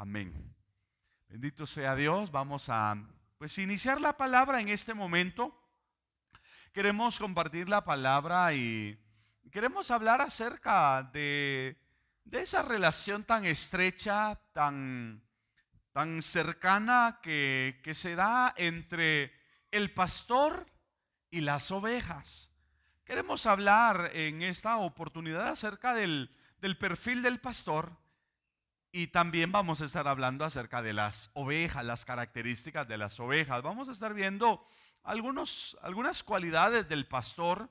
Amén. Bendito sea Dios. Vamos a iniciar la palabra en este momento. Queremos compartir la palabra y queremos hablar acerca de esa relación tan estrecha, tan cercana que se da entre el pastor y las ovejas. Queremos hablar en esta oportunidad acerca del perfil del pastor y también vamos a estar hablando acerca de las ovejas, las características de las ovejas. Vamos a estar viendo algunas cualidades del pastor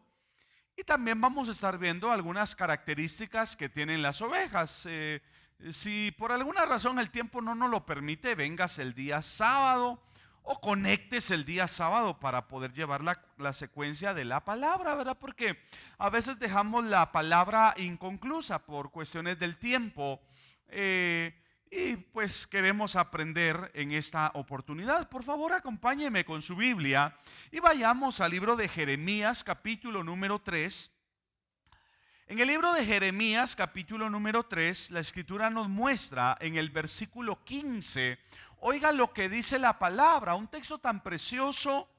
y también vamos a estar viendo algunas características que tienen las ovejas. Si por alguna razón el tiempo no nos lo permite, vengas el día sábado o conectes el día sábado para poder llevar la secuencia de la palabra, ¿verdad? Porque a veces dejamos la palabra inconclusa por cuestiones del tiempo. Y pues queremos aprender en esta oportunidad. Por favor, acompáñeme con su Biblia y vayamos al libro de Jeremías, capítulo número 3. En el libro de Jeremías, capítulo número 3, la escritura nos muestra en el versículo 15, oiga lo que dice la palabra, un texto tan precioso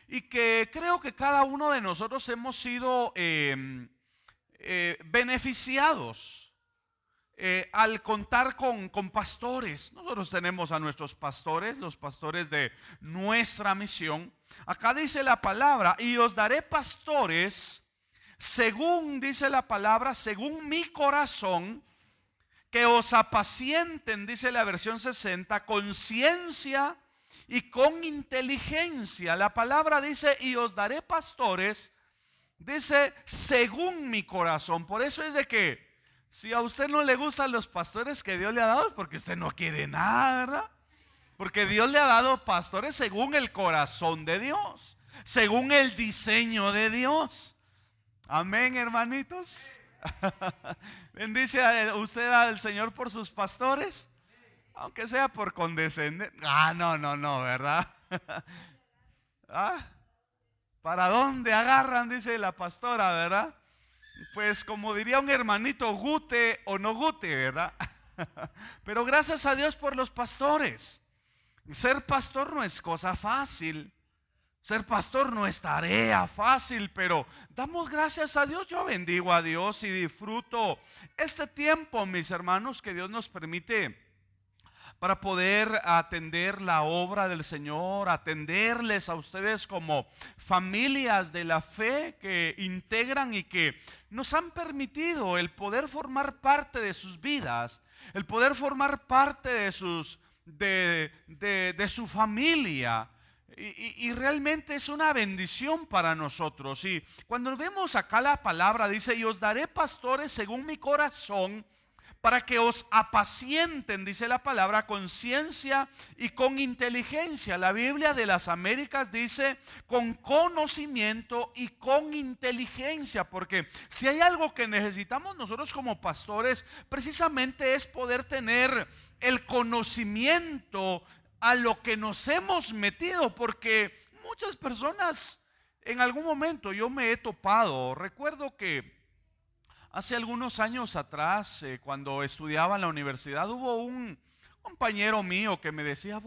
y que creo que cada uno de nosotros hemos sido beneficiados. Al contar con pastores. Nosotros tenemos a nuestros pastores, los pastores de nuestra misión. Acá dice la palabra, y os daré pastores, según dice la palabra, según mi corazón, que os apacienten, dice la versión 60, con ciencia y con inteligencia. La palabra dice, y os daré pastores, dice, según mi corazón. Por eso es de que si a usted no le gustan los pastores que Dios le ha dado, es porque usted no quiere nada, ¿verdad? Porque Dios le ha dado pastores según el corazón de Dios, según el diseño de Dios. Amén, hermanitos. Bendice usted al Señor por sus pastores, aunque sea por condescendencia. No, ¿verdad? ¿Para dónde agarran? Dice la pastora, ¿verdad? Pues como diría un hermanito, gute o no gute, ¿verdad? Pero gracias a Dios por los pastores. Ser pastor no es cosa fácil. Ser pastor no es tarea fácil, pero damos gracias a Dios. Yo bendigo a Dios y disfruto este tiempo, mis hermanos, que Dios nos permite para poder atender la obra del Señor, atenderles a ustedes como familias de la fe que integran y que nos han permitido el poder formar parte de sus vidas, el poder formar parte de su familia. Y realmente es una bendición para nosotros. Y cuando vemos acá la palabra dice, y os daré pastores según mi corazón, para que os apacienten, dice la palabra, con ciencia y con inteligencia. La Biblia de las Américas dice con conocimiento y con inteligencia, porque si hay algo que necesitamos nosotros como pastores, precisamente es poder tener el conocimiento a lo que nos hemos metido, porque muchas personas en algún momento yo me he topado, recuerdo que hace algunos años atrás, cuando estudiaba en la universidad, hubo un compañero mío que me decía,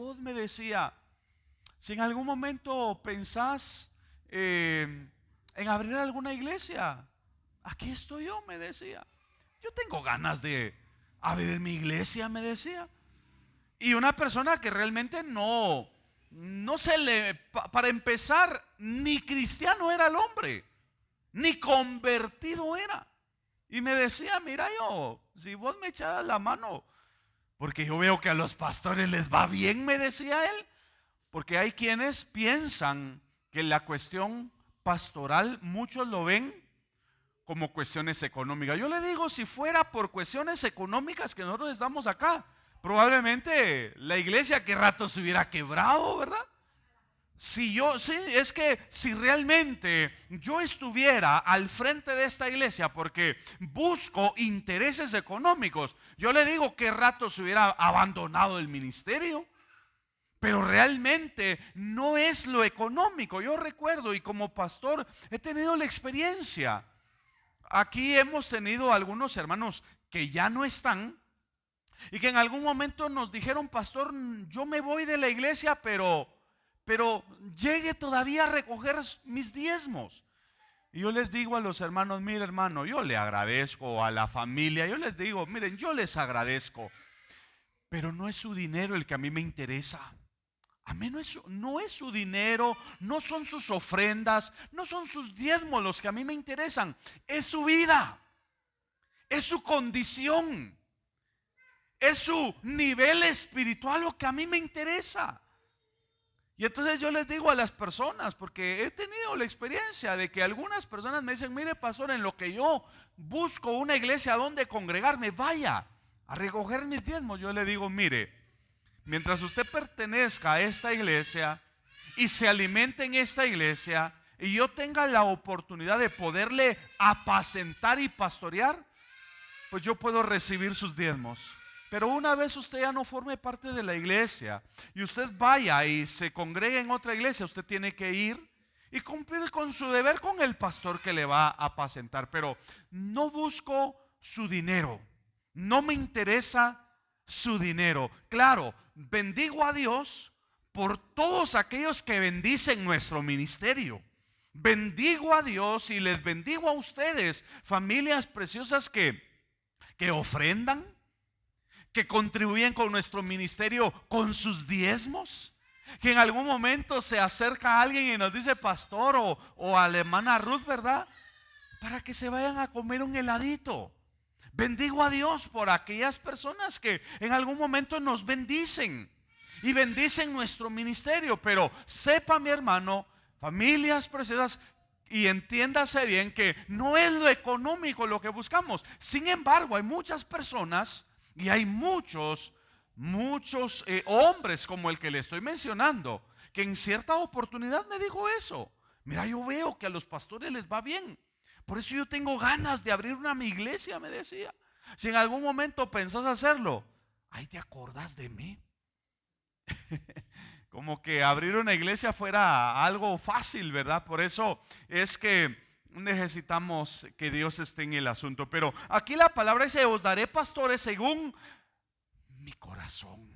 si en algún momento pensás en abrir alguna iglesia, aquí estoy yo, me decía. Yo tengo ganas de abrir mi iglesia, me decía. Y una persona que realmente no para empezar, ni cristiano era el hombre, ni convertido era. Y me decía, mira si vos me echas la mano, porque yo veo que a los pastores les va bien, me decía él, porque hay quienes piensan que la cuestión pastoral, muchos lo ven como cuestiones económicas. Yo le digo, si fuera por cuestiones económicas que nosotros estamos acá, probablemente la iglesia que rato se hubiera quebrado, ¿verdad? Es que si realmente yo estuviera al frente de esta iglesia porque busco intereses económicos, yo le digo que rato se hubiera abandonado el ministerio. Pero realmente no es lo económico. Yo recuerdo y como pastor he tenido la experiencia. Aquí hemos tenido algunos hermanos que ya no están Y que en algún momento nos dijeron, pastor, yo me voy de la iglesia, pero llegue todavía a recoger mis diezmos. Y yo les digo a los hermanos, mire hermano, yo le agradezco a la familia, yo les digo, miren, yo les agradezco, pero no es su dinero el que a mí me interesa. A mí no es su dinero, no son sus ofrendas, no son sus diezmos los que a mí me interesan. Es su vida, es su condición, es su nivel espiritual lo que a mí me interesa. Y entonces yo les digo a las personas, porque he tenido la experiencia de que algunas personas me dicen, mire pastor, en lo que yo busco una iglesia donde congregarme, vaya a recoger mis diezmos. Yo le digo, mire, mientras usted pertenezca a esta iglesia y se alimente en esta iglesia y yo tenga la oportunidad de poderle apacentar y pastorear, pues yo puedo recibir sus diezmos. Pero una vez usted ya no forme parte de la iglesia y usted vaya y se congregue en otra iglesia, usted tiene que ir y cumplir con su deber con el pastor que le va a apacentar. Pero no busco su dinero, no me interesa su dinero. Claro, bendigo a Dios por todos aquellos que bendicen nuestro ministerio. Bendigo a Dios y les bendigo a ustedes, familias preciosas que ofrendan, que contribuyen con nuestro ministerio con sus diezmos, que en algún momento se acerca a alguien y nos dice pastor o a la hermana Ruth, ¿verdad? Para que se vayan a comer un heladito. Bendigo a Dios por aquellas personas que en algún momento nos bendicen y bendicen nuestro ministerio. Pero sepa mi hermano, familias preciosas, y entiéndase bien que no es lo económico lo que buscamos. Sin embargo, hay muchas personas y hay muchos hombres como el que le estoy mencionando, que en cierta oportunidad me dijo eso. Mira, yo veo que a los pastores les va bien, por eso yo tengo ganas de abrir mi iglesia, me decía. Si en algún momento pensás hacerlo, ay, ¿te acordás de mí? Como que abrir una iglesia fuera algo fácil, ¿verdad? Por eso es que necesitamos que Dios esté en el asunto. Pero aquí la palabra dice, os daré pastores según mi corazón.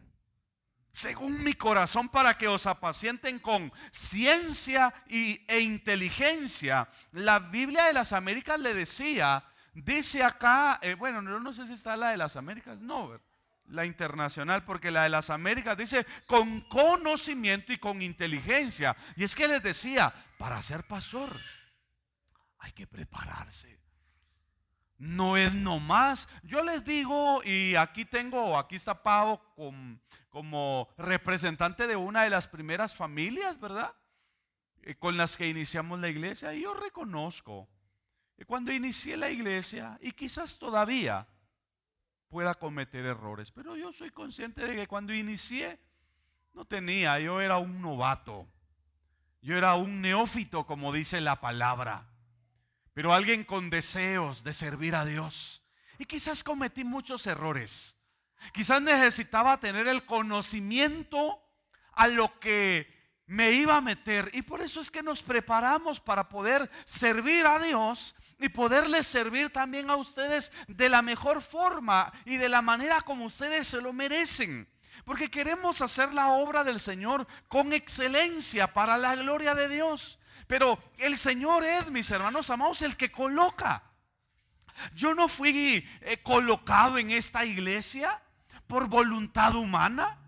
Según mi corazón, para que os apacienten con ciencia e inteligencia. La Biblia de las Américas le decía, dice acá, bueno, no sé si está la de las Américas, no, la internacional, porque la de las Américas dice con conocimiento y con inteligencia. Y es que les decía, para ser pastor hay que prepararse. No es nomás. Yo les digo, y aquí está Pavo como representante de una de las primeras familias, ¿verdad? Con las que iniciamos la iglesia. Y yo reconozco que cuando inicié la iglesia, y quizás todavía pueda cometer errores, pero yo soy consciente de que cuando inicié yo era un novato, yo era un neófito, como dice la palabra, pero alguien con deseos de servir a Dios. Y quizás cometí muchos errores, quizás necesitaba tener el conocimiento a lo que me iba a meter, y por eso es que nos preparamos para poder servir a Dios y poderles servir también a ustedes de la mejor forma y de la manera como ustedes se lo merecen, porque queremos hacer la obra del Señor con excelencia para la gloria de Dios. Pero el Señor es, mis hermanos amados, el que coloca. Yo no fui colocado en esta iglesia por voluntad humana.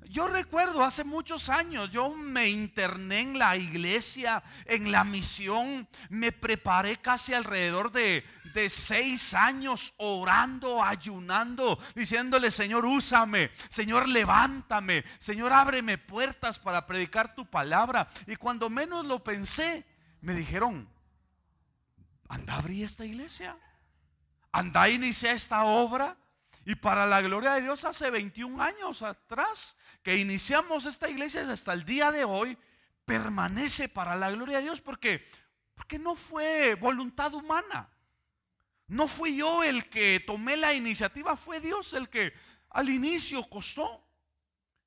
Yo recuerdo hace muchos años, yo me interné en la iglesia, en la misión, me preparé casi alrededor de 6 años orando, ayunando, diciéndole: Señor, úsame, Señor, levántame, Señor, ábreme puertas para predicar tu palabra. Y cuando menos lo pensé, me dijeron: anda, abrí esta iglesia, anda, inicia esta obra. Y para la gloria de Dios, hace 21 años atrás que iniciamos esta iglesia, hasta el día de hoy permanece para la gloria de Dios, porque no fue voluntad humana. No fui yo el que tomé la iniciativa, fue Dios el que al inicio costó.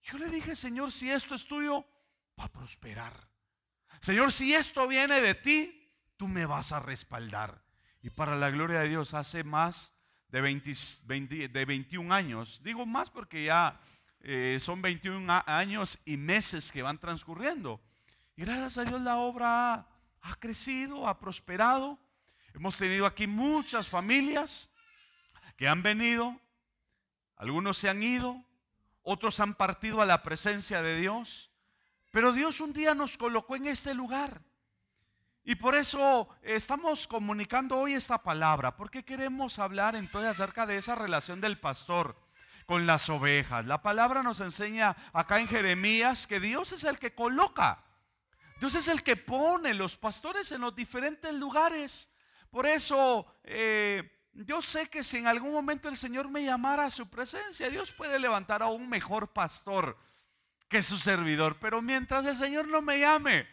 Yo le dije: Señor, si esto es tuyo, va a prosperar. Señor, si esto viene de ti, tú me vas a respaldar. Y para la gloria de Dios, hace más de 21 años. Digo más porque ya son 21 años y meses que van transcurriendo. Y gracias a Dios la obra ha crecido, ha prosperado. Hemos tenido aquí muchas familias que han venido, algunos se han ido, otros han partido a la presencia de Dios. Pero Dios un día nos colocó en este lugar. Y por eso estamos comunicando hoy esta palabra, porque queremos hablar entonces acerca de esa relación del pastor con las ovejas. La palabra nos enseña acá en Jeremías que Dios es el que coloca, Dios es el que pone los pastores en los diferentes lugares. Por eso yo sé que si en algún momento el Señor me llamara a su presencia, Dios puede levantar a un mejor pastor que su servidor. Pero mientras el Señor no me llame,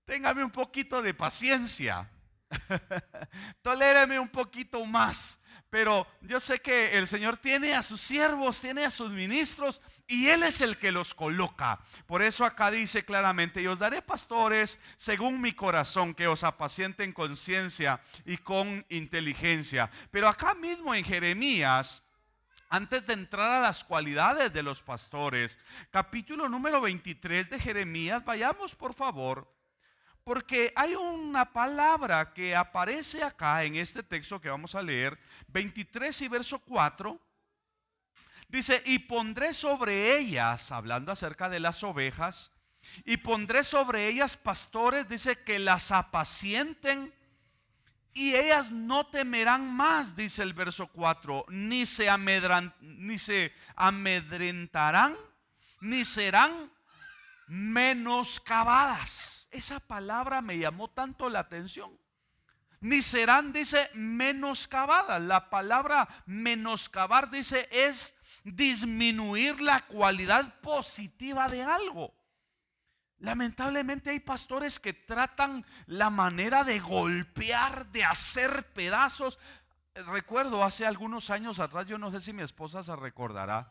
téngame un poquito de paciencia. Toléreme un poquito más. Pero yo sé que el Señor tiene a sus siervos, tiene a sus ministros y Él es el que los coloca. Por eso acá dice claramente: y os daré pastores según mi corazón, que os apacienten con ciencia y con inteligencia. Pero acá mismo en Jeremías, antes de entrar a las cualidades de los pastores, capítulo número 23 de Jeremías, vayamos por favor. Porque hay una palabra que aparece acá en este texto que vamos a leer, 23 y verso 4. Dice: y pondré sobre ellas, hablando acerca de las ovejas, y pondré sobre ellas pastores, dice, que las apacienten, y ellas no temerán más, dice el verso 4, ni se amedrentarán, ni serán menoscabadas. Esa palabra me llamó tanto la atención. Ni serán, dice, menoscabadas. La palabra menoscabar, dice, es disminuir la cualidad positiva de algo. Lamentablemente hay pastores que tratan la manera de golpear, de hacer pedazos. Recuerdo hace algunos años atrás, yo no sé si mi esposa se recordará,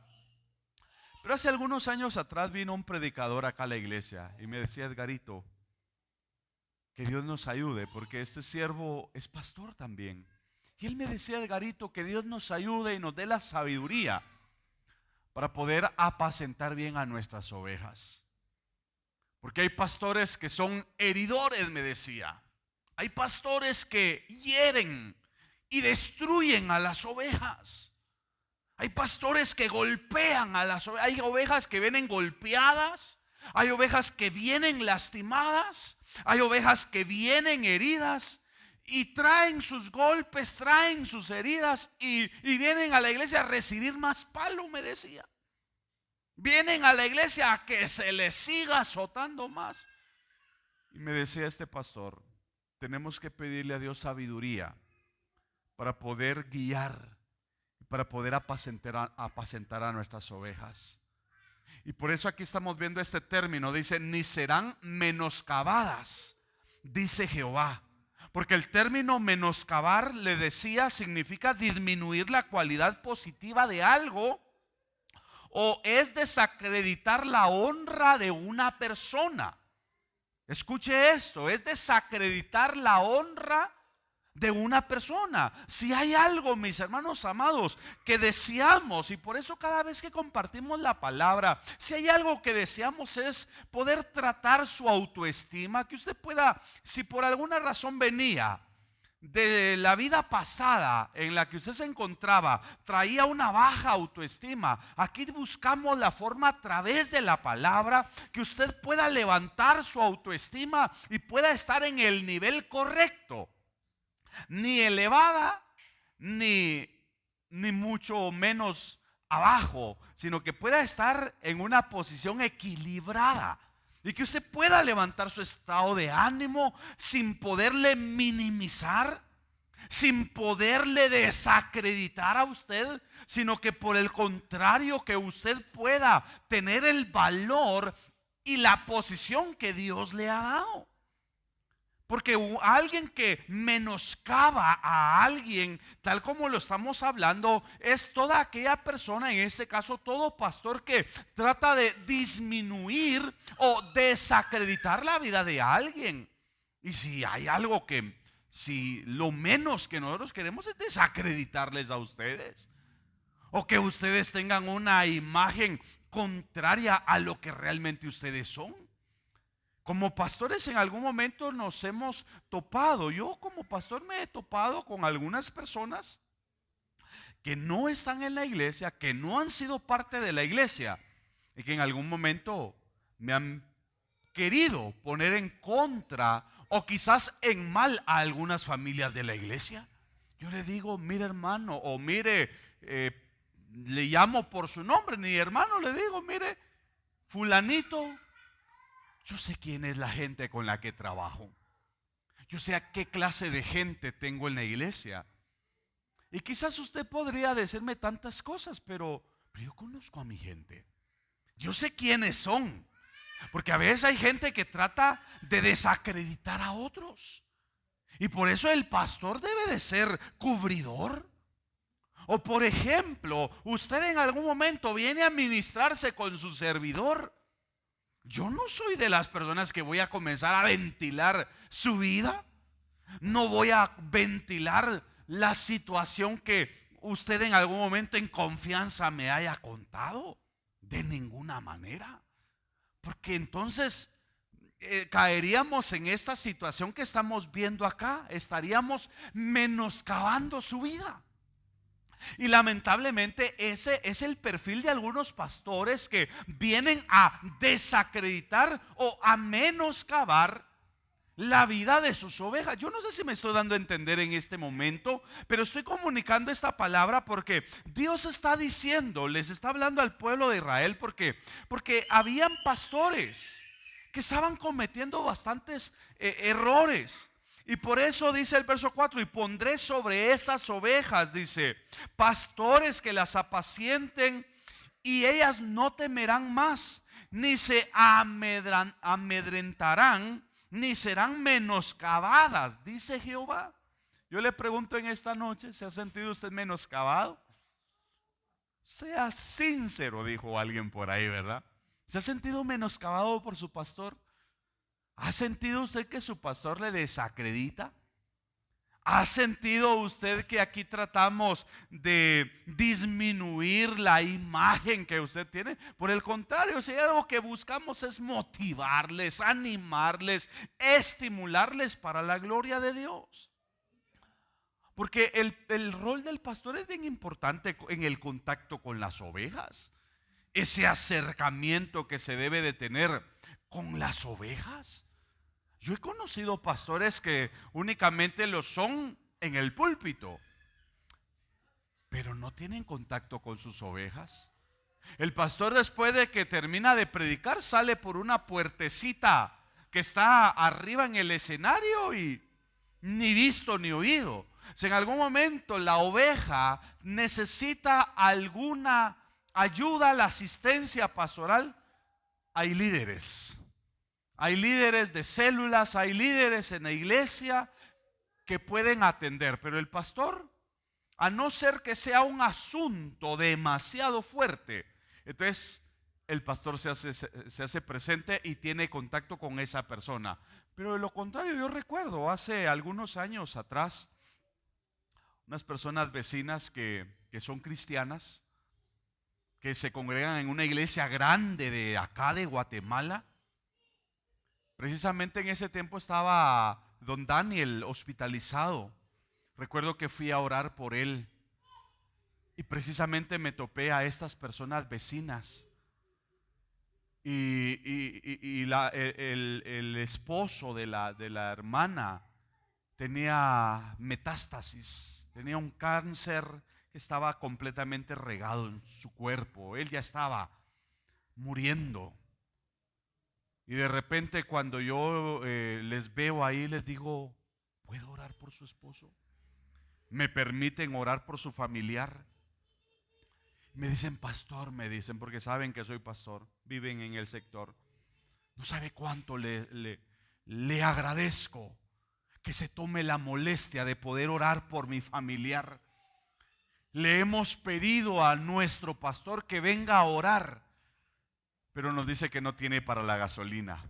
pero hace algunos años atrás vino un predicador acá a la iglesia y me decía: Edgarito, que Dios nos ayude, porque este siervo es pastor también. Y él me decía: Edgarito, que Dios nos ayude y nos dé la sabiduría para poder apacentar bien a nuestras ovejas. Porque hay pastores que son heridores, me decía. Hay pastores que hieren y destruyen a las ovejas. Hay pastores que golpean a las ovejas. Hay ovejas que vienen golpeadas. Hay ovejas que vienen lastimadas. Hay ovejas que vienen heridas y traen sus golpes, traen sus heridas y vienen a la iglesia a recibir más palo, me decía. Vienen a la iglesia a que se les siga azotando más. Y me decía este pastor: tenemos que pedirle a Dios sabiduría para poder guiar, para poder apacentar a nuestras ovejas. Y por eso aquí estamos viendo este término, dice: ni serán menoscabadas, dice Jehová. Porque el término menoscabar, le decía, significa disminuir la cualidad positiva de algo, o es desacreditar la honra de una persona. Escuche esto: es desacreditar la honra de una persona. Si hay algo, mis hermanos amados, que deseamos, y por eso cada vez que compartimos la palabra, si hay algo que deseamos, es poder tratar su autoestima, que usted pueda, si por alguna razón venía de la vida pasada en la que usted se encontraba, traía una baja autoestima, aquí buscamos la forma a través de la palabra que usted pueda levantar su autoestima y pueda estar en el nivel correcto. Ni elevada, ni mucho menos abajo, sino que pueda estar en una posición equilibrada y que usted pueda levantar su estado de ánimo sin poderle minimizar, sin poderle desacreditar a usted, sino que por el contrario, que usted pueda tener el valor y la posición que Dios le ha dado. Porque alguien que menoscaba a alguien, tal como lo estamos hablando, es toda aquella persona, en este caso todo pastor, que trata de disminuir o desacreditar la vida de alguien. Y si hay algo que Si lo menos que nosotros queremos es desacreditarles a ustedes, o que ustedes tengan una imagen contraria a lo que realmente ustedes son. Como pastores en algún momento nos hemos topado. Yo como pastor me he topado con algunas personas que no están en la iglesia, que no han sido parte de la iglesia y que en algún momento me han querido poner en contra o quizás en mal a algunas familias de la iglesia. Yo le digo, mire hermano, o mire, le llamo por su nombre, ni hermano, le digo, mire, fulanito, yo sé quién es la gente con la que trabajo. Yo sé a qué clase de gente tengo en la iglesia. Y quizás usted podría decirme tantas cosas, pero yo conozco a mi gente. Yo sé quiénes son. Porque a veces hay gente que trata de desacreditar a otros. Y por eso el pastor debe de ser cubridor. O por ejemplo, usted en algún momento viene a ministrarse con su servidor. Yo no soy de las personas que voy a comenzar a ventilar su vida. No voy a ventilar la situación que usted en algún momento en confianza me haya contado. De ninguna manera. Porque entonces caeríamos en esta situación que estamos viendo acá. Estaríamos menoscabando su vida. Y lamentablemente ese es el perfil de algunos pastores que vienen a desacreditar o a menoscabar la vida de sus ovejas. Yo no sé si me estoy dando a entender en este momento, pero estoy comunicando esta palabra porque Dios está diciendo, les está hablando al pueblo de Israel, porque habían pastores que estaban cometiendo bastantes errores. Y por eso dice el verso 4, y pondré sobre esas ovejas, dice, pastores que las apacienten, y ellas no temerán más, ni se amedrentarán, ni serán menoscabadas, dice Jehová. Yo le pregunto en esta noche, ¿se ha sentido usted menoscabado? Sea sincero, dijo alguien por ahí, ¿verdad? ¿Se ha sentido menoscabado por su pastor? ¿Ha sentido usted que su pastor le desacredita? ¿Ha sentido usted que aquí tratamos de disminuir la imagen que usted tiene? Por el contrario, si algo que buscamos es motivarles, animarles, estimularles para la gloria de Dios. Porque el rol del pastor es bien importante en el contacto con las ovejas. Ese acercamiento que se debe de tener con las ovejas. Yo he conocido pastores que únicamente lo son en el púlpito, pero no tienen contacto con sus ovejas. El pastor, después de que termina de predicar, sale por una puertecita que está arriba en el escenario y ni visto ni oído. Si en algún momento la oveja necesita alguna ayuda, la asistencia pastoral, hay líderes. Hay líderes de células, hay líderes en la iglesia que pueden atender, pero el pastor, a no ser que sea un asunto demasiado fuerte, entonces el pastor se hace presente y tiene contacto con esa persona. Pero de lo contrario, yo recuerdo hace algunos años atrás, unas personas vecinas que son cristianas, que se congregan en una iglesia grande de acá de Guatemala. Precisamente en ese tiempo estaba don Daniel hospitalizado. Recuerdo que fui a orar por él y precisamente me topé a estas personas vecinas. Y el esposo de la hermana tenía metástasis, tenía un cáncer que estaba completamente regado en su cuerpo. Él ya estaba muriendo. Y de repente cuando yo les veo ahí, les digo, ¿puedo orar por su esposo? ¿Me permiten orar por su familiar? Me dicen, pastor, me dicen, porque saben que soy pastor, viven en el sector. No sabe cuánto le agradezco que se tome la molestia de poder orar por mi familiar. Le hemos pedido a nuestro pastor que venga a orar, pero nos dice que no tiene para la gasolina.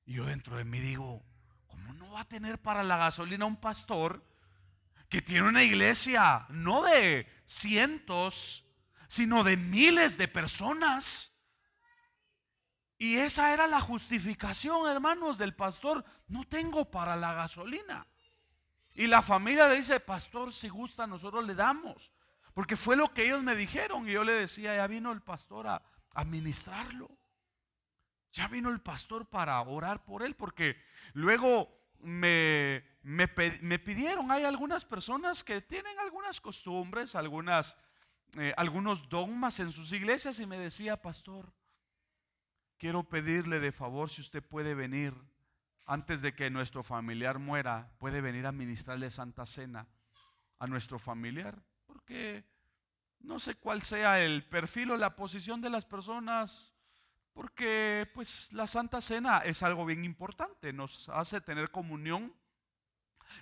Y yo dentro de mí digo, ¿cómo ¿cómo no va a tener para la gasolina un pastor que tiene una iglesia no de cientos, sino de miles de personas? Y esa era la justificación, hermanos, del pastor: no tengo para la gasolina. Y la familia le dice: pastor, si gusta nosotros le damos, porque fue lo que ellos me dijeron. Y yo le decía: ya vino el pastor a ministrarlo, ya vino el pastor para orar por él, porque luego me pidieron, hay algunas personas que tienen algunas costumbres, algunos dogmas en sus iglesias, y me decía: pastor, quiero pedirle de favor si usted puede venir antes de que nuestro familiar muera, puede venir a ministrarle Santa Cena a nuestro familiar, porque no sé cuál sea el perfil o la posición de las personas, porque pues la Santa Cena es algo bien importante, nos hace tener comunión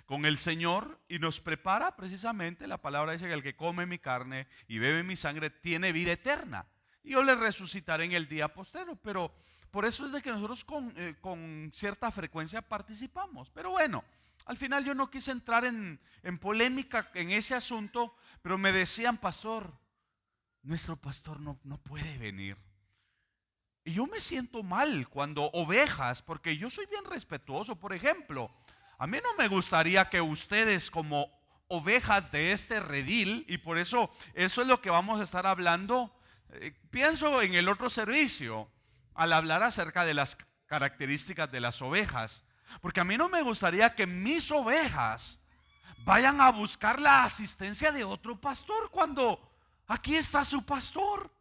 con el Señor y nos prepara precisamente. La palabra dice que el que come mi carne y bebe mi sangre tiene vida eterna, y yo le resucitaré en el día postrero. Pero por eso es de que nosotros con cierta frecuencia participamos. Pero bueno, al final yo no quise entrar en polémica en ese asunto, pero me decían: pastor, nuestro pastor no puede venir. Y yo me siento mal cuando ovejas, porque yo soy bien respetuoso. Por ejemplo, a mí no me gustaría que ustedes, como ovejas de este redil, y por eso es lo que vamos a estar hablando, pienso en el otro servicio, al hablar acerca de las características de las ovejas, porque a mí no me gustaría que mis ovejas vayan a buscar la asistencia de otro pastor cuando aquí está su pastor,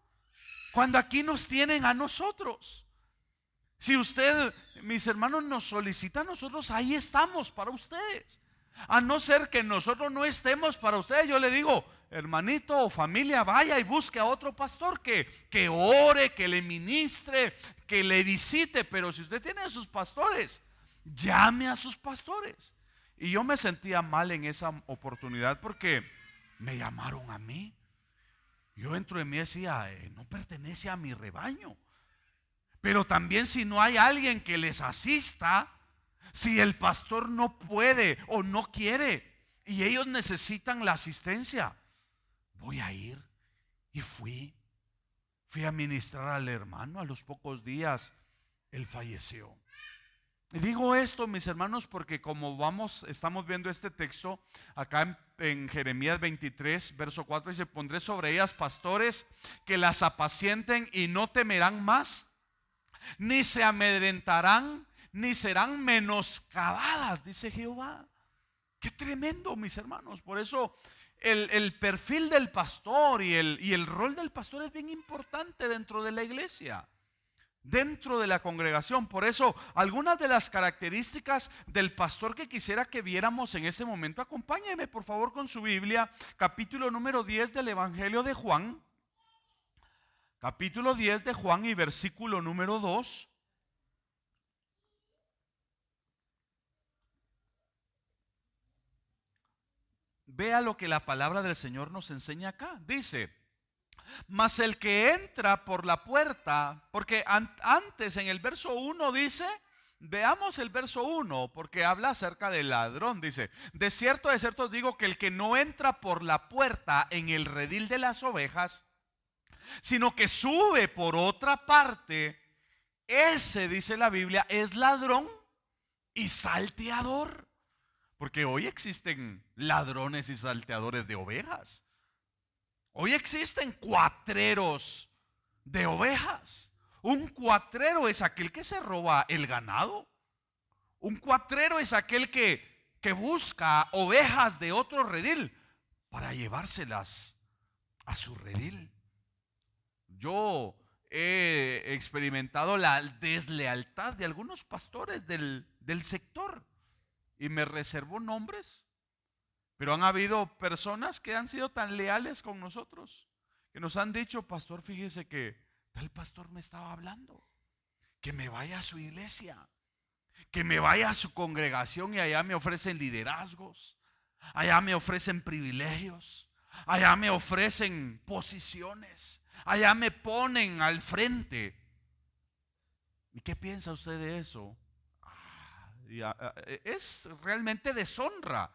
cuando aquí nos tienen a nosotros. Si usted, mis hermanos, nos solicita, nosotros ahí estamos para ustedes. A no ser que nosotros no estemos para ustedes, yo le digo: hermanito o familia, vaya y busque a otro pastor que ore, que le ministre, que le visite. Pero si usted tiene a sus pastores, llame a sus pastores. Y yo me sentía mal en esa oportunidad, porque me llamaron a mí. Yo dentro de mí decía: no pertenece a mi rebaño. Pero también, si no hay alguien que les asista, si el pastor no puede o no quiere y ellos necesitan la asistencia, voy a ir. Y fui a ministrar al hermano. A los pocos días él falleció. Y digo esto, mis hermanos, porque como estamos viendo este texto acá en Jeremías 23, verso 4, dice: pondré sobre ellas pastores que las apacienten y no temerán más, ni se amedrentarán, ni serán menoscabadas, dice Jehová. Qué tremendo, mis hermanos. Por eso el perfil del pastor y el rol del pastor es bien importante dentro de la iglesia, dentro de la congregación. Por eso, algunas de las características del pastor que quisiera que viéramos en ese momento. Acompáñeme por favor con su Biblia, capítulo número 10 del Evangelio de Juan. Capítulo 10 de Juan y versículo número 2. Vea lo que la palabra del Señor nos enseña acá. Dice: mas el que entra por la puerta, porque antes en el verso 1 dice, veamos el verso 1, porque habla acerca del ladrón. Dice: de cierto os digo que el que no entra por la puerta en el redil de las ovejas, sino que sube por otra parte, ese, dice la Biblia, es ladrón y salteador. Porque hoy existen ladrones y salteadores de ovejas. Hoy existen cuatreros de ovejas. Un cuatrero es aquel que se roba el ganado. Un cuatrero es aquel que busca ovejas de otro redil para llevárselas a su redil. Yo he experimentado la deslealtad de algunos pastores del sector, y me reservo nombres, pero han habido personas que han sido tan leales con nosotros, que nos han dicho: pastor, fíjese que tal pastor me estaba hablando, que me vaya a su iglesia, que me vaya a su congregación, y allá me ofrecen liderazgos, allá me ofrecen privilegios, allá me ofrecen posiciones, allá me ponen al frente. ¿Y qué piensa usted de eso? es realmente deshonra.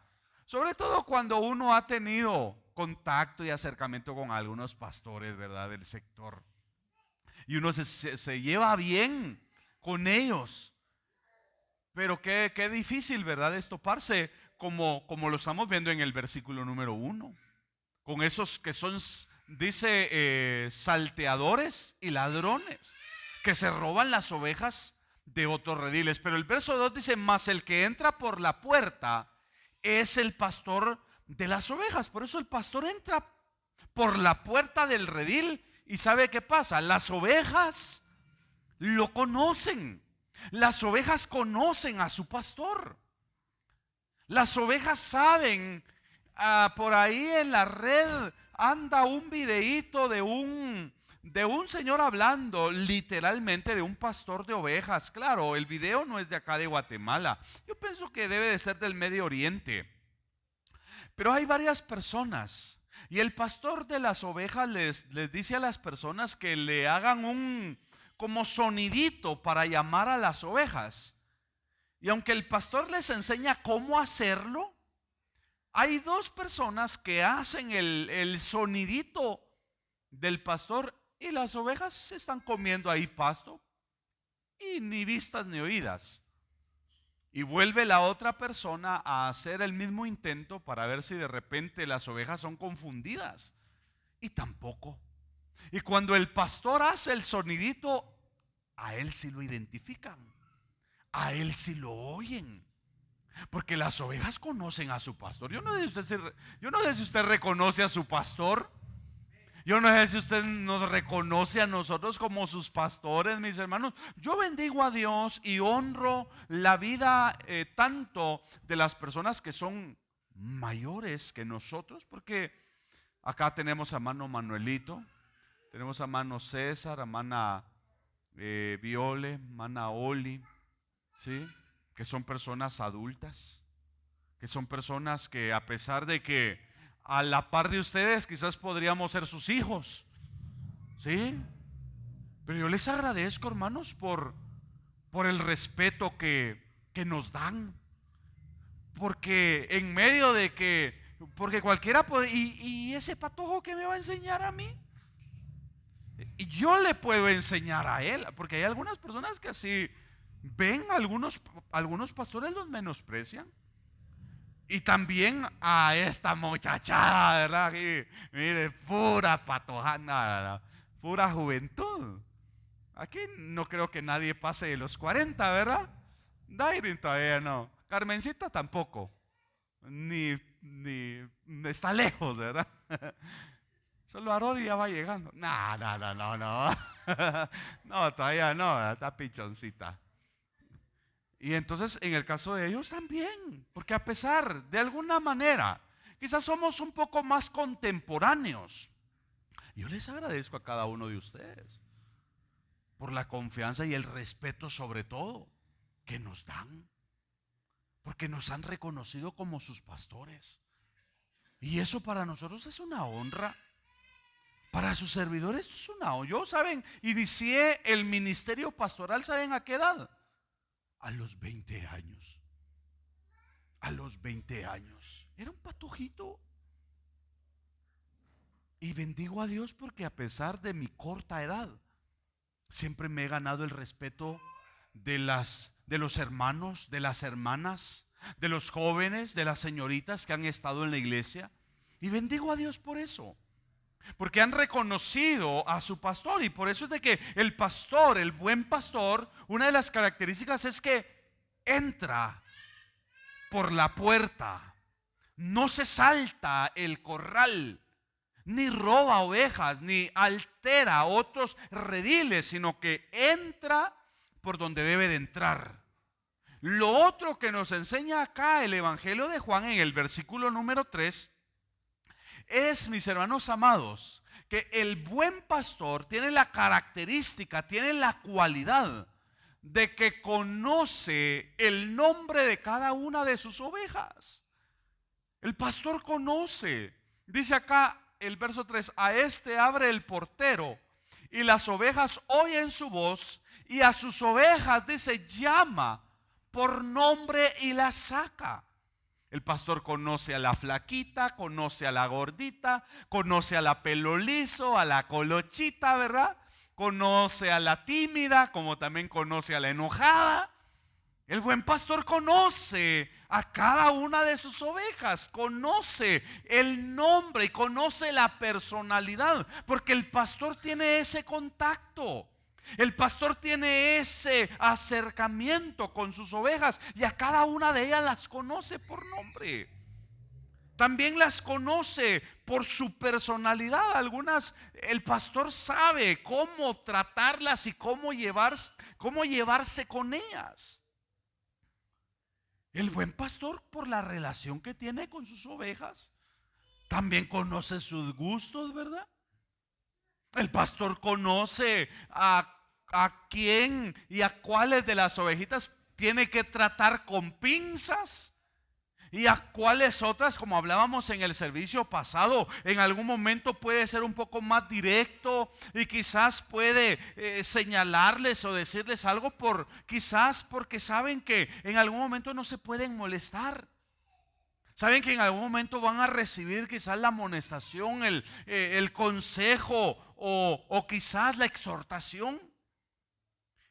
Sobre todo cuando uno ha tenido contacto y acercamiento con algunos pastores, ¿verdad? Del sector. Y uno se lleva bien con ellos. Pero qué difícil, ¿verdad? Estoparse como lo estamos viendo en el versículo número 1. Con esos que son, dice, salteadores y ladrones, que se roban las ovejas de otros rediles. Pero el verso 2 dice, mas el que entra por la puerta es el pastor de las ovejas. Por eso el pastor entra por la puerta del redil. ¿Y sabe qué pasa? Las ovejas lo conocen. Las ovejas conocen a su pastor. Las ovejas saben, por ahí en la red anda un videíto de un señor hablando literalmente de un pastor de ovejas. Claro, el video no es de acá de Guatemala. Yo pienso que debe de ser del Medio Oriente. Pero hay varias personas y el pastor de las ovejas les dice a las personas que le hagan un como sonidito para llamar a las ovejas. Y aunque el pastor les enseña cómo hacerlo, hay dos personas que hacen el sonidito del pastor y las ovejas se están comiendo ahí pasto y ni vistas ni oídas. Y vuelve la otra persona a hacer el mismo intento para ver si de repente las ovejas son confundidas. Y tampoco. Y cuando el pastor hace el sonidito, a él sí lo identifican. A él sí lo oyen. Porque las ovejas conocen a su pastor. Yo no sé si usted reconoce a su pastor. Yo no sé si usted nos reconoce a nosotros como sus pastores, mis hermanos. Yo bendigo a Dios y honro la vida tanto de las personas que son mayores que nosotros, porque acá tenemos a hermano Manuelito, tenemos a hermano César, a hermana Viole, hermana Oli, ¿sí? Que son personas adultas, que son personas que a pesar de que a la par de ustedes quizás podríamos ser sus hijos, ¿sí? Pero yo les agradezco, hermanos, por el respeto que nos dan. Porque en medio de que, porque cualquiera puede, y ese patojo que me va a enseñar a mí, y yo le puedo enseñar a él, porque hay algunas personas que así ven, algunos pastores los menosprecian. Y también a esta muchachada, ¿verdad? Y, mire, pura patojana, pura juventud. Aquí no creo que nadie pase de los 40, ¿verdad? Dairin todavía no. Carmencita tampoco. Ni está lejos, ¿verdad? Solo Arodi ya va llegando. No. No, todavía no, está pichoncita. Y entonces en el caso de ellos también, porque a pesar de alguna manera, quizás somos un poco más contemporáneos. Yo les agradezco a cada uno de ustedes por la confianza y el respeto sobre todo que nos dan, porque nos han reconocido como sus pastores. Y eso para nosotros es una honra. Para sus servidores es una honra. Yo, ¿saben? Inicié el ministerio pastoral, ¿saben a qué edad? A los 20 años. A los 20 años. Era un patojito. Y bendigo a Dios porque a pesar de mi corta edad, siempre me he ganado el respeto de los hermanos, de las hermanas, de los jóvenes, de las señoritas que han estado en la iglesia. Y bendigo a Dios por eso. Porque han reconocido a su pastor. Y por eso es de que el pastor, el buen pastor, una de las características es que entra por la puerta. No se salta el corral, ni roba ovejas, ni altera otros rediles, sino que entra por donde debe de entrar. Lo otro que nos enseña acá el Evangelio de Juan en el versículo número 3 es, mis hermanos amados, que el buen pastor tiene la característica, tiene la cualidad de que conoce el nombre de cada una de sus ovejas. El pastor conoce. Dice acá el verso 3, a este abre el portero y las ovejas oyen su voz y a sus ovejas, dice, llama por nombre y las saca. El pastor conoce a la flaquita, conoce a la gordita, conoce a la pelo liso, a la colochita, ¿verdad? Conoce a la tímida, como también conoce a la enojada. El buen pastor conoce a cada una de sus ovejas, conoce el nombre y conoce la personalidad, porque el pastor tiene ese contacto. El pastor tiene ese acercamiento con sus ovejas y a cada una de ellas las conoce por nombre. También las conoce por su personalidad. Algunas el pastor sabe cómo tratarlas y cómo llevarse con ellas. El buen pastor, por la relación que tiene con sus ovejas, también conoce sus gustos, ¿verdad? El pastor conoce a quién y a cuáles de las ovejitas tiene que tratar con pinzas y a cuáles otras, como hablábamos en el servicio pasado, en algún momento puede ser un poco más directo y quizás puede señalarles o decirles algo quizás porque saben que en algún momento no se pueden molestar. Saben que en algún momento van a recibir quizás la amonestación, el consejo o quizás la exhortación.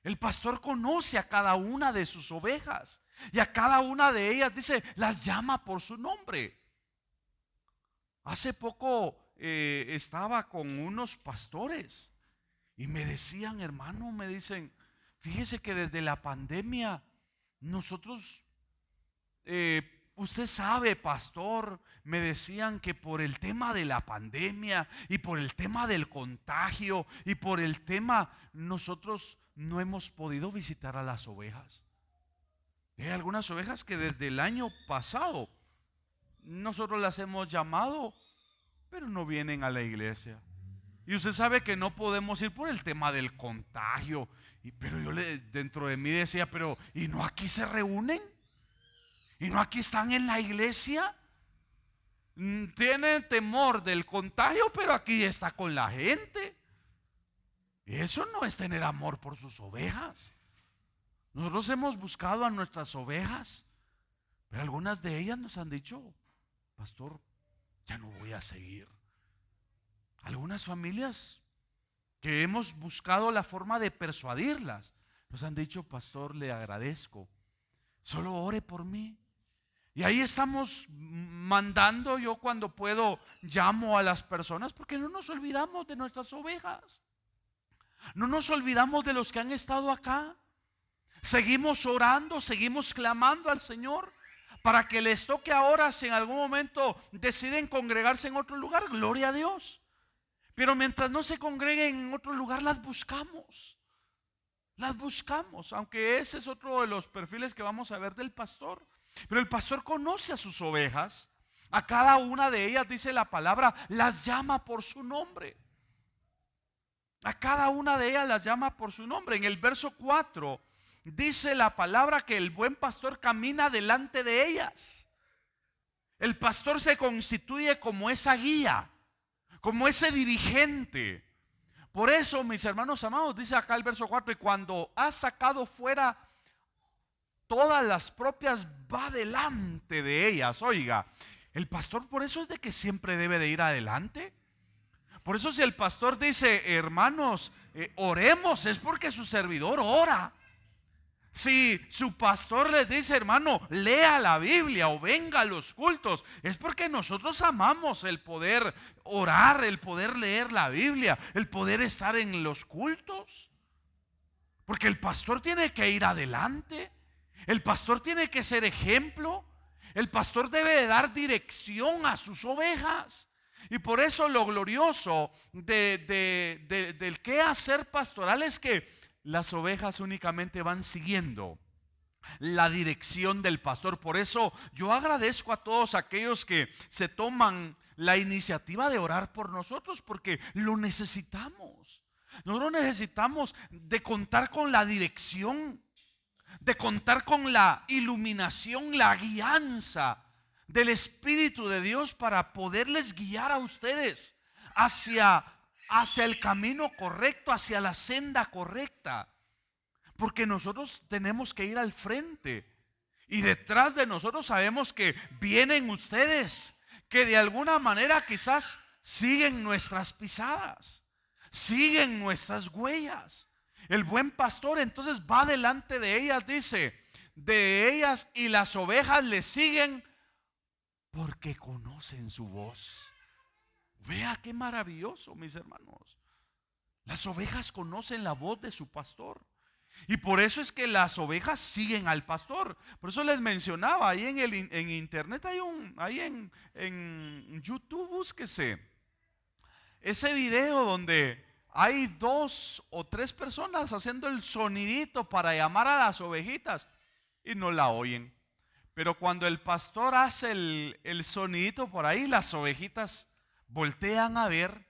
El pastor conoce a cada una de sus ovejas y a cada una de ellas, dice, las llama por su nombre. Hace poco estaba con unos pastores y me decían, hermano, me dicen, fíjese que desde la pandemia nosotros, usted sabe, pastor, me decían que por el tema de la pandemia y por el tema del contagio y por el tema, nosotros no hemos podido visitar a las ovejas. Hay algunas ovejas que desde el año pasado nosotros las hemos llamado, pero no vienen a la iglesia. Y usted sabe que no podemos ir por el tema del contagio. Pero yo dentro de mí decía, pero ¿y no aquí se reúnen? ¿Y no aquí están en la iglesia? Tienen temor del contagio, pero aquí está con la gente. Eso no es tener amor por sus ovejas. Nosotros hemos buscado a nuestras ovejas, pero algunas de ellas nos han dicho, pastor, ya no voy a seguir. Algunas familias que hemos buscado la forma de persuadirlas, nos han dicho, pastor, le agradezco, solo ore por mí. Y ahí estamos mandando, yo cuando puedo llamo a las personas, porque no nos olvidamos de nuestras ovejas. No nos olvidamos de los que han estado acá. Seguimos orando, seguimos clamando al Señor para que les toque ahora, si en algún momento deciden congregarse en otro lugar, gloria a Dios. Pero mientras no se congreguen en otro lugar, las buscamos. Las buscamos, aunque ese es otro de los perfiles que vamos a ver del pastor. Pero el pastor conoce a sus ovejas. A cada una de ellas, dice la palabra, las llama por su nombre. A cada una de ellas las llama por su nombre. En el verso 4 dice la palabra que el buen pastor camina delante de ellas. El pastor se constituye como esa guía, como ese dirigente. Por eso, mis hermanos amados, dice acá el verso 4, y cuando ha sacado fuera todas las propias, va delante de ellas. Oiga, el pastor por eso es de que siempre debe de ir adelante. Por eso si el pastor dice, hermanos, oremos, es porque su servidor ora. Si su pastor les dice, hermano, lea la Biblia o venga a los cultos, es porque nosotros amamos el poder orar, el poder leer la Biblia, el poder estar en los cultos. Porque el pastor tiene que ir adelante, el pastor tiene que ser ejemplo, el pastor debe de dar dirección a sus ovejas. Y por eso lo glorioso del quehacer pastoral es que las ovejas únicamente van siguiendo la dirección del pastor. Por eso yo agradezco a todos aquellos que se toman la iniciativa de orar por nosotros, porque lo necesitamos. Nosotros necesitamos de contar con la dirección, de contar con la iluminación, la guianza del Espíritu de Dios para poderles guiar a ustedes hacia el camino correcto, hacia la senda correcta. Porque nosotros tenemos que ir al frente. Y detrás de nosotros sabemos que vienen ustedes, que de alguna manera quizás siguen nuestras pisadas, siguen nuestras huellas. El buen pastor entonces va delante de ellas, dice, de ellas, y las ovejas le siguen porque conocen su voz. Vea qué maravilloso, mis hermanos. Las ovejas conocen la voz de su pastor. Y por eso es que las ovejas siguen al pastor. Por eso les mencionaba, ahí en internet ahí en YouTube, búsquese ese video donde hay 2 o 3 personas haciendo el sonidito para llamar a las ovejitas y no la oyen. Pero cuando el pastor hace el sonidito por ahí, las ovejitas voltean a ver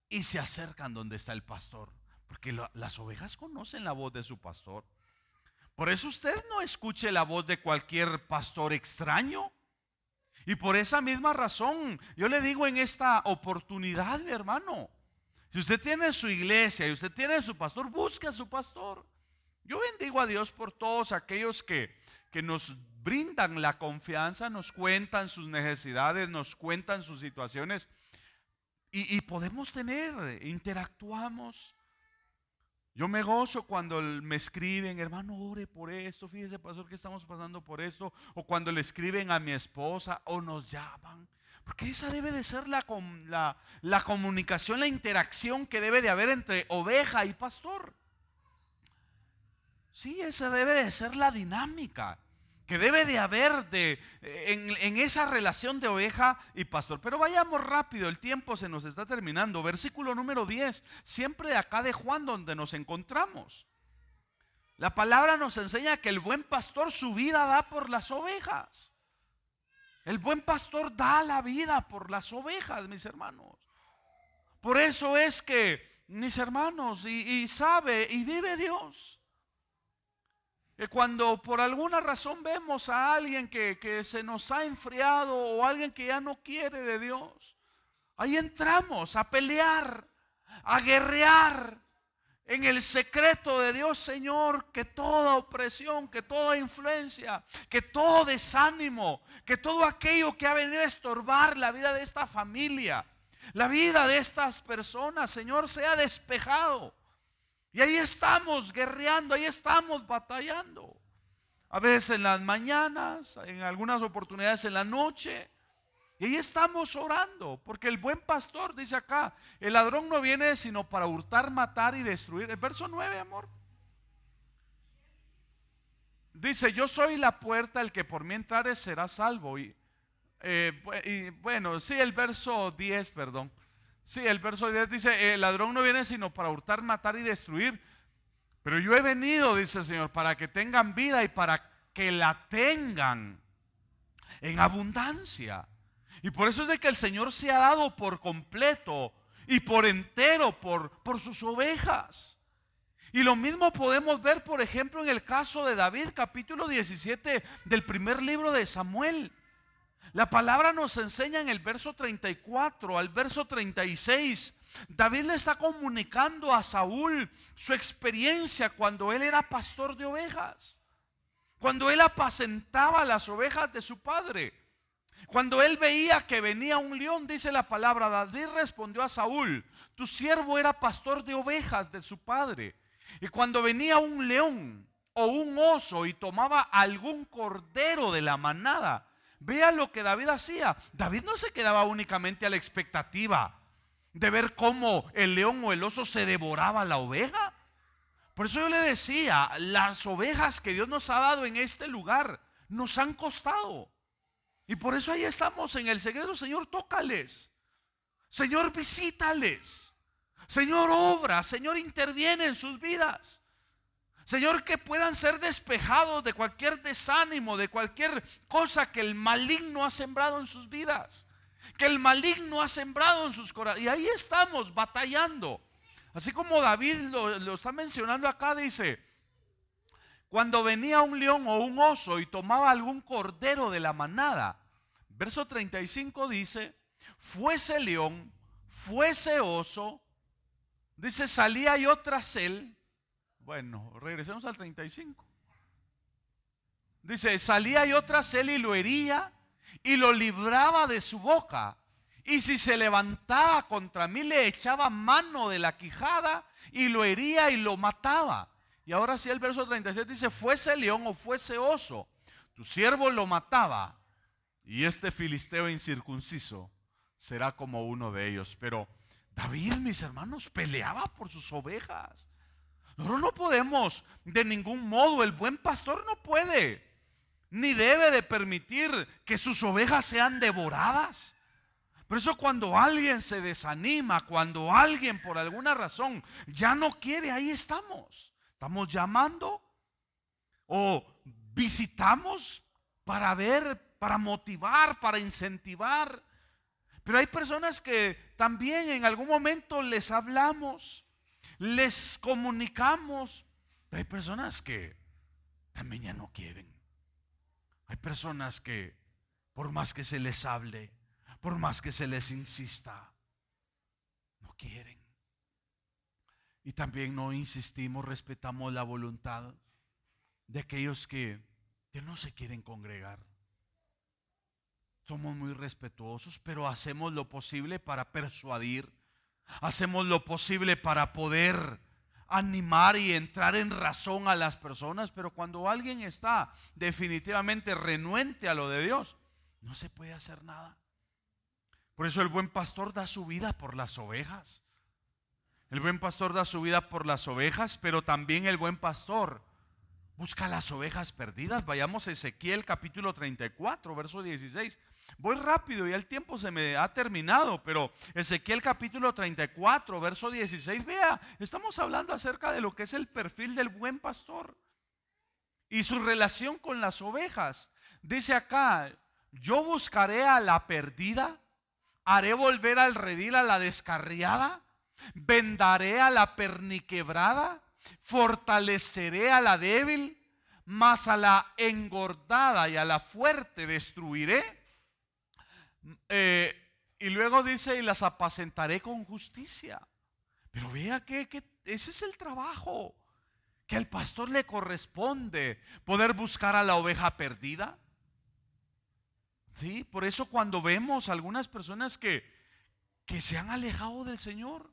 y se acercan donde está el pastor. Porque las ovejas conocen la voz de su pastor. Por eso usted no escuche la voz de cualquier pastor extraño. Y por esa misma razón, yo le digo en esta oportunidad, mi hermano, si usted tiene su iglesia y usted tiene su pastor, busque a su pastor. Yo bendigo a Dios por todos aquellos que nos brindan la confianza, nos cuentan sus necesidades, nos cuentan sus situaciones y podemos interactuamos. Yo me gozo cuando me escriben, hermano, ore por esto, fíjese, pastor, que estamos pasando por esto. O cuando le escriben a mi esposa o nos llaman. Porque esa debe de ser la comunicación, la interacción que debe de haber entre oveja y pastor. Sí, esa debe de ser la dinámica que debe de haber en esa relación de oveja y pastor. Pero vayamos rápido, el tiempo se nos está terminando. Versículo número 10, siempre de acá de Juan donde nos encontramos. La palabra nos enseña que el buen pastor su vida da por las ovejas. El buen pastor da la vida por las ovejas, mis hermanos. Por eso es que, mis hermanos, y sabe y vive Dios, que cuando por alguna razón vemos a alguien que se nos ha enfriado o alguien que ya no quiere de Dios, ahí entramos a pelear, a guerrear en el secreto de Dios. Señor, que toda opresión, que toda influencia, que todo desánimo, que todo aquello que ha venido a estorbar la vida de esta familia, la vida de estas personas, Señor, sea despejado. Y ahí estamos guerreando, ahí estamos batallando. A veces en las mañanas, en algunas oportunidades en la noche. Y ahí estamos orando, porque el buen pastor dice acá, el ladrón no viene sino para hurtar, matar y destruir. El verso 9, amor. Dice, yo soy la puerta, el que por mí entrare será salvo. Y bueno, sí, el verso 10, perdón. Sí, el verso 10 dice, el ladrón no viene sino para hurtar, matar y destruir. Pero yo he venido, dice el Señor, para que tengan vida y para que la tengan en abundancia. Y por eso es de que el Señor se ha dado por completo y por entero por sus ovejas. Y lo mismo podemos ver, por ejemplo, en el caso de David, capítulo 17 del primer libro de Samuel. La palabra nos enseña en el verso 34 al verso 36. David le está comunicando a Saúl su experiencia cuando él era pastor de ovejas, cuando él apacentaba las ovejas de su padre, cuando él veía que venía un león. Dice la palabra, David respondió a Saúl, tu siervo era pastor de ovejas de su padre, y cuando venía un león o un oso y tomaba algún cordero de la manada. Vea lo que David hacía. David no se quedaba únicamente a la expectativa de ver cómo el león o el oso se devoraba la oveja. Por eso yo le decía, las ovejas que Dios nos ha dado en este lugar nos han costado. Y por eso ahí estamos en el secreto. Señor, tócales. Señor, visítales. Señor, obra. Señor, interviene en sus vidas. Señor, que puedan ser despejados de cualquier desánimo, de cualquier cosa que el maligno ha sembrado en sus vidas, que el maligno ha sembrado en sus corazones. Y ahí estamos batallando. Así como David lo está mencionando acá, dice, cuando venía un león o un oso y tomaba algún cordero de la manada. Verso 35 dice, fuese león, fuese oso, dice, salía yo tras él. Bueno, regresemos al 35. Dice, salía yo tras él y lo hería y lo libraba de su boca. Y si se levantaba contra mí, le echaba mano de la quijada y lo hería y lo mataba. Y ahora sí el verso 37 dice, fuese león o fuese oso, tu siervo lo mataba. Y este filisteo incircunciso será como uno de ellos. Pero David, mis hermanos, peleaba por sus ovejas. Nosotros no podemos de ningún modo, el buen pastor no puede ni debe de permitir que sus ovejas sean devoradas. Por eso cuando alguien se desanima, cuando alguien por alguna razón ya no quiere, ahí estamos. Estamos llamando o visitamos para ver, para motivar, para incentivar. Pero hay personas que también en algún momento les hablamos, les comunicamos, pero hay personas que también ya no quieren. Hay personas que por más que se les hable, por más que se les insista, no quieren. Y también no insistimos, respetamos la voluntad de aquellos que no se quieren congregar. Somos muy respetuosos, pero hacemos lo posible para persuadir. Hacemos lo posible para poder animar y entrar en razón a las personas. Pero cuando alguien está definitivamente renuente a lo de Dios, no se puede hacer nada. Por eso el buen pastor da su vida por las ovejas. El buen pastor da su vida por las ovejas, pero también el buen pastor busca las ovejas perdidas. Vayamos a Ezequiel capítulo 34, verso 16. Voy rápido, ya el tiempo se me ha terminado, pero Ezequiel capítulo 34, verso 16. Vea, estamos hablando acerca de lo que es el perfil del buen pastor y su relación con las ovejas. Dice acá, yo buscaré a la perdida, haré volver al redil a la descarriada, vendaré a la perniquebrada, fortaleceré a la débil, mas a la engordada y a la fuerte destruiré. Y luego dice, y las apacentaré con justicia. Pero vea que ese es el trabajo que al pastor le corresponde, poder buscar a la oveja perdida. Sí, por eso cuando vemos algunas personas que se han alejado del Señor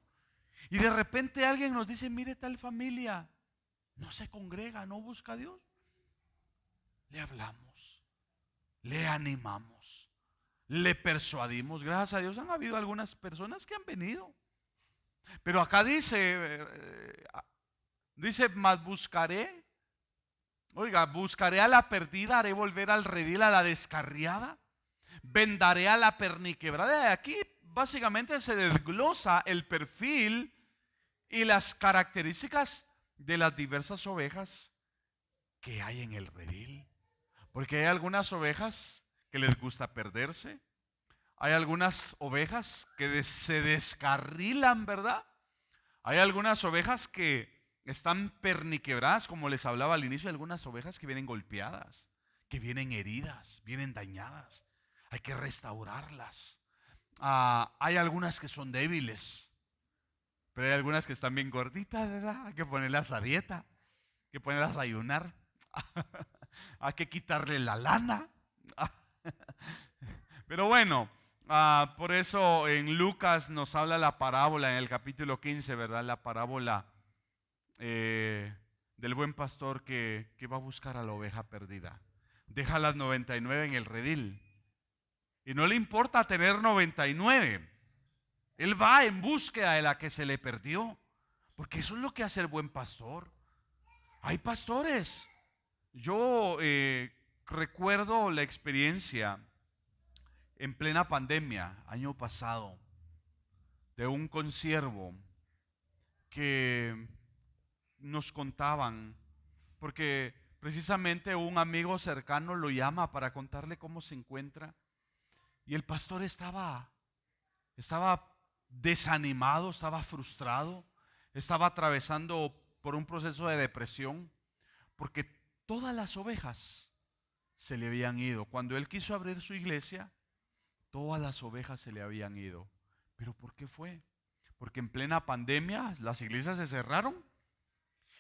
y de repente alguien nos dice, mire, tal familia no se congrega, no busca a Dios, le hablamos, le animamos, le persuadimos. Gracias a Dios han habido algunas personas que han venido. Pero acá dice, mas buscaré, oiga, buscaré a la perdida, haré volver al redil a la descarriada, vendaré a la perniquebrada. Aquí básicamente se desglosa el perfil y las características de las diversas ovejas que hay en el redil. Porque hay algunas ovejas que les gusta perderse. Hay algunas ovejas que se descarrilan, ¿verdad? Hay algunas ovejas que están perniquebradas, como les hablaba al inicio. Hay algunas ovejas que vienen golpeadas, que vienen heridas, vienen dañadas. Hay que restaurarlas. Hay algunas que son débiles, pero hay algunas que están bien gorditas, ¿verdad? Hay que ponerlas a dieta, hay que ponerlas a ayunar. Hay que quitarle la lana. Pero bueno, por eso en Lucas nos habla la parábola en el capítulo 15, ¿verdad? La parábola del buen pastor que va a buscar a la oveja perdida. Deja las 99 en el redil y no le importa tener 99. Él va en búsqueda de la que se le perdió, porque eso es lo que hace el buen pastor. Hay pastores. Yo recuerdo la experiencia en plena pandemia, año pasado, de un consiervo que nos contaban, porque precisamente un amigo cercano lo llama para contarle cómo se encuentra, y el pastor estaba desanimado, estaba frustrado, estaba atravesando por un proceso de depresión, porque todas las ovejas se le habían ido. Cuando él quiso abrir su iglesia, todas las ovejas se le habían ido. ¿Pero por qué fue? Porque en plena pandemia las iglesias se cerraron.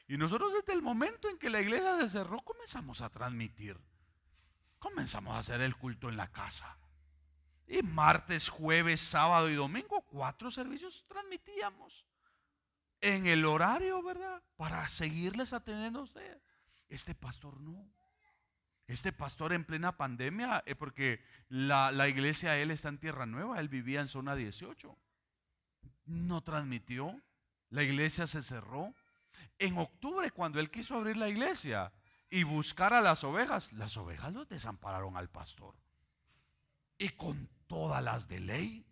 Y nosotros desde el momento en que la iglesia se cerró comenzamos a transmitir. comenzamos a hacer el culto en la casa. Y martes, jueves, sábado y domingo, 4 servicios transmitíamos en el horario, ¿verdad? Para seguirles atendiendo a ustedes. Este pastor no. Este pastor en plena pandemia, porque la iglesia, él está en Tierra Nueva, él vivía en zona 18. No transmitió. La iglesia se cerró. En octubre, cuando él quiso abrir la iglesia y buscar a las ovejas los desampararon al pastor. Y con todas las de ley,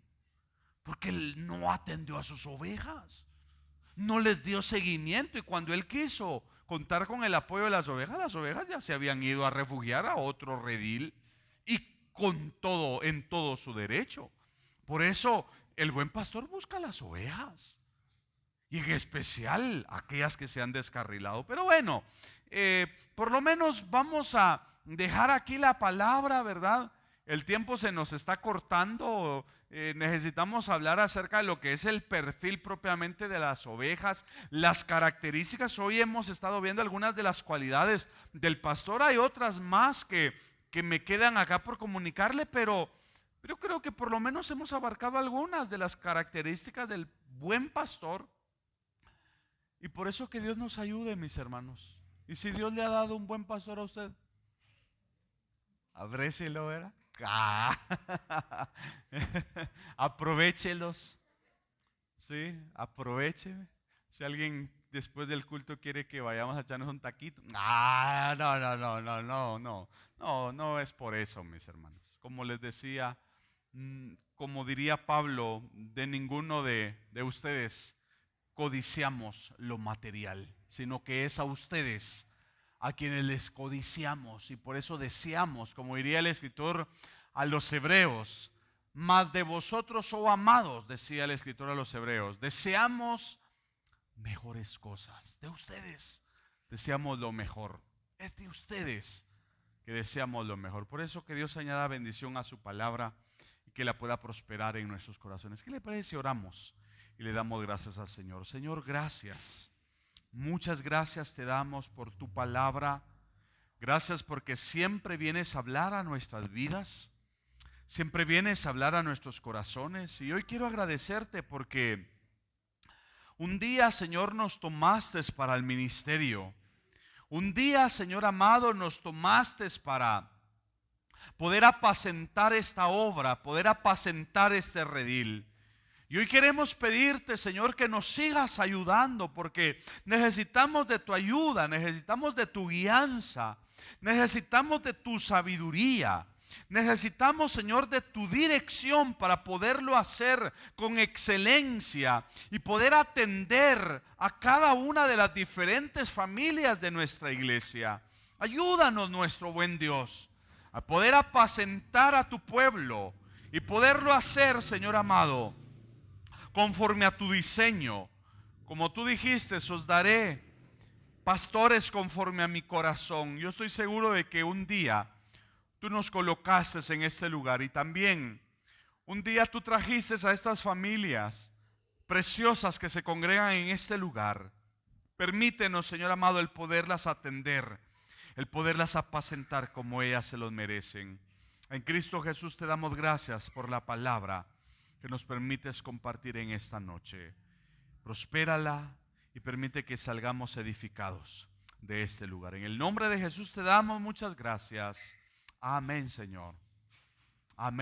porque él no atendió a sus ovejas, no les dio seguimiento. Y cuando él quiso contar con el apoyo de las ovejas ya se habían ido a refugiar a otro redil, y con todo, en todo su derecho. Por eso el buen pastor busca las ovejas, y en especial aquellas que se han descarrilado. Pero bueno, por lo menos vamos a dejar aquí la palabra, ¿verdad? El tiempo se nos está cortando. Necesitamos hablar acerca de lo que es el perfil propiamente de las ovejas, las características. Hoy hemos estado viendo algunas de las cualidades del pastor. Hay otras más que me quedan acá por comunicarle, pero yo creo que por lo menos hemos abarcado algunas de las características del buen pastor. Y por eso que Dios nos ayude, mis hermanos. Y si Dios le ha dado un buen pastor a usted, abrécelo, ¿verdad? Aprovéchelos. Sí, aproveche. Si alguien después del culto quiere que vayamos a echarnos un taquito. No es por eso, mis hermanos. Como les decía, como diría Pablo, de ninguno de ustedes codiciamos lo material, sino que es a ustedes a quienes les codiciamos, y por eso deseamos, como diría el escritor a los hebreos, más de vosotros, oh amados, decía el escritor a los hebreos, deseamos mejores cosas. De ustedes deseamos lo mejor. Es de ustedes que deseamos lo mejor. Por eso que Dios añada bendición a su palabra y que la pueda prosperar en nuestros corazones. ¿Qué le parece si oramos y le damos gracias al Señor? Señor, gracias. Muchas gracias te damos por tu palabra. Gracias porque siempre vienes a hablar a nuestras vidas. Siempre vienes a hablar a nuestros corazones. Y hoy quiero agradecerte porque un día, Señor, nos tomaste para el ministerio. Un día, Señor amado, nos tomaste para poder apacentar esta obra, poder apacentar este redil. Y hoy queremos pedirte, Señor, que nos sigas ayudando, porque necesitamos de tu ayuda, necesitamos de tu guianza, necesitamos de tu sabiduría. Necesitamos, Señor, de tu dirección para poderlo hacer con excelencia y poder atender a cada una de las diferentes familias de nuestra iglesia. Ayúdanos, nuestro buen Dios, a poder apacentar a tu pueblo y poderlo hacer, Señor amado, conforme a tu diseño. Como tú dijiste, os daré pastores conforme a mi corazón. Yo estoy seguro de que un día tú nos colocaste en este lugar, y también un día tú trajiste a estas familias preciosas que se congregan en este lugar. Permítenos, Señor amado, el poderlas atender, el poderlas apacentar como ellas se los merecen. En Cristo Jesús te damos gracias por la palabra que nos permites compartir en esta noche. Prospérala y permite que salgamos edificados de este lugar. En el nombre de Jesús te damos muchas gracias. Amén, Señor. Amén.